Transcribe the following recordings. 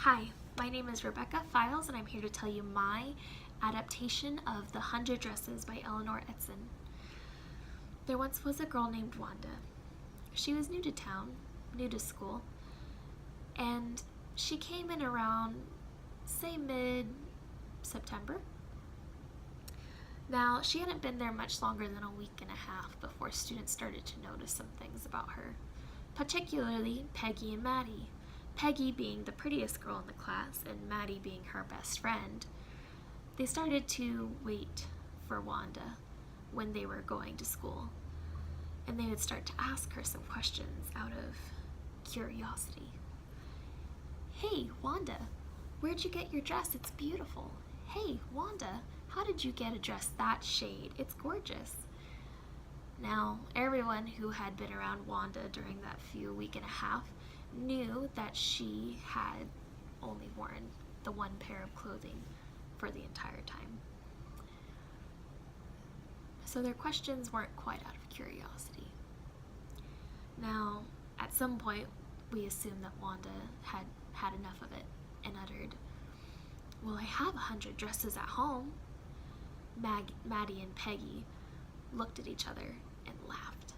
Hi, my name is Rebecca Files, and I'm here to tell you my adaptation of The 100 Dresses by Eleanor Etzen. There once was a girl named Wanda. She was new to town, new to school, and she came in around, say, mid-September. Now, she hadn't been there much longer than a week and a half before students started to notice some things about her, particularly Peggy and Maddie. Peggy being the prettiest girl in the class and Maddie being her best friend. They started to wait for Wanda when they were going to school, and they would start to ask her some questions out of curiosity. "Hey, Wanda, where'd you get your dress? It's beautiful. Hey, Wanda, how did you get a dress that shade? It's gorgeous." Now, everyone who had been around Wanda during that week and a half knew that she had only worn the one pair of clothing for the entire time. So their questions weren't quite out of curiosity. Now, at some point, we assumed that Wanda had had enough of it and uttered, "Well, I have 100 dresses at home." Maddie and Peggy looked at each other and laughed.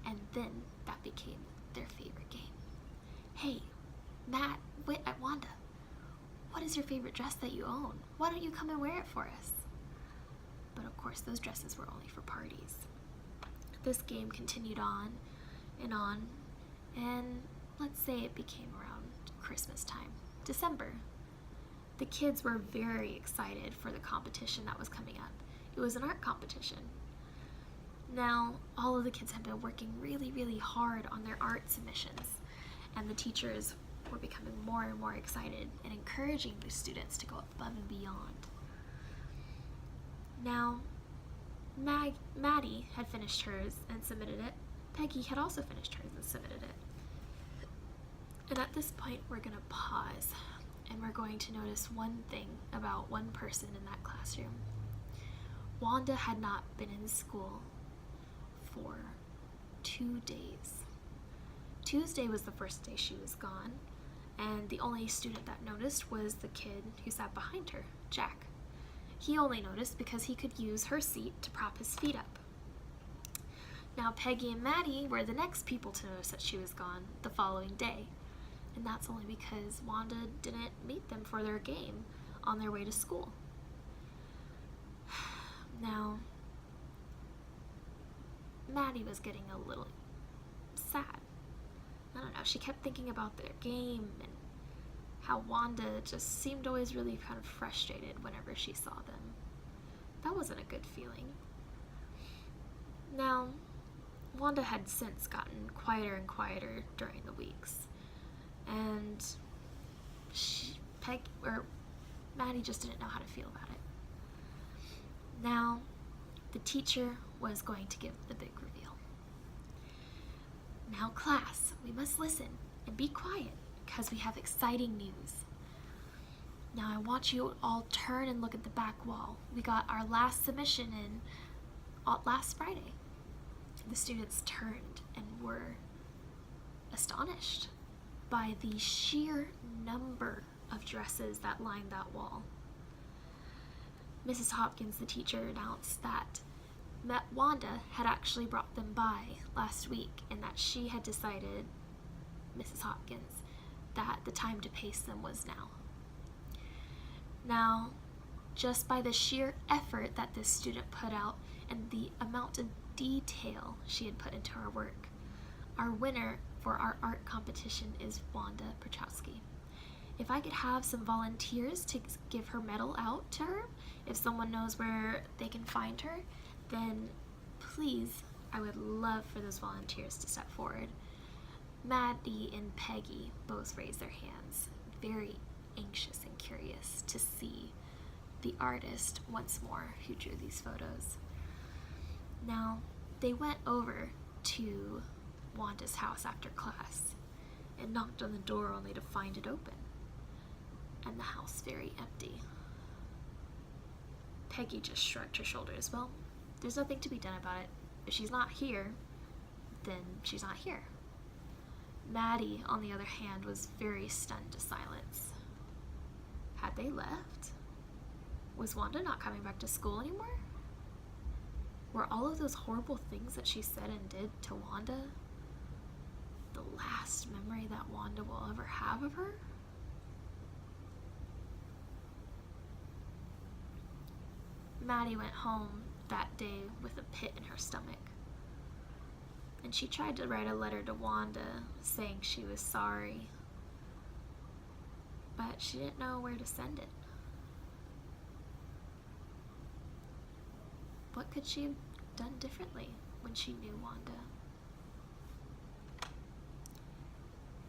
And then that became their favorite game. "Hey, Wanda, what is your favorite dress that you own? Why don't you come and wear it for us?" But of course, those dresses were only for parties. This game continued on, and let's say it became around Christmas time, December. The kids were very excited for the competition that was coming up. It was an art competition. Now, all of the kids had been working really, really hard on their art submissions, and the teachers were becoming more and more excited and encouraging the students to go above and beyond. Now, Maddie had finished hers and submitted it. Peggy had also finished hers and submitted it. And at this point, we're going to pause, and we're going to notice one thing about one person in that classroom. Wanda had not been in school for 2 days. Tuesday was the first day she was gone, and the only student that noticed was the kid who sat behind her, Jack. He only noticed because he could use her seat to prop his feet up. Now, Peggy and Maddie were the next people to notice that she was gone the following day, and that's only because Wanda didn't meet them for their game on their way to school. Now, Maddie was getting a little sad. I don't know, she kept thinking about their game and how Wanda just seemed always really kind of frustrated whenever she saw them. That wasn't a good feeling. Now, Wanda had since gotten quieter and quieter during the weeks, and Maddie just didn't know how to feel about it. Now, the teacher was going to give the big reveal. "Now, class, we must listen and be quiet because we have exciting news. Now, I want you all turn and look at the back wall. We got our last submission in last Friday." The students turned and were astonished by the sheer number of dresses that lined that wall. Mrs. Hopkins, the teacher, announced that Wanda had actually brought them by last week, and that she had decided, Mrs. Hopkins, that the time to paste them was now. Now, just by the sheer effort that this student put out and the amount of detail she had put into her work, our winner for our art competition is Wanda Prochowski. If I could have some volunteers to give her medal out to her, if someone knows where they can find her, then please, I would love for those volunteers to step forward. Maddie and Peggy both raised their hands, very anxious and curious to see the artist once more who drew these photos. Now, they went over to Wanda's house after class and knocked on the door only to find it open, and the house very empty. Peggy just shrugged her shoulders. "Well, there's nothing to be done about it. If she's not here, then she's not here." Maddie, on the other hand, was very stunned to silence. Had they left? Was Wanda not coming back to school anymore? Were all of those horrible things that she said and did to Wanda the last memory that Wanda will ever have of her? Maddie went home that day with a pit in her stomach, and she tried to write a letter to Wanda saying she was sorry, but she didn't know where to send it. What could she have done differently when she knew Wanda?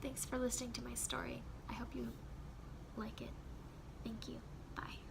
Thanks for listening to my story. I hope you like it. Thank you. Bye.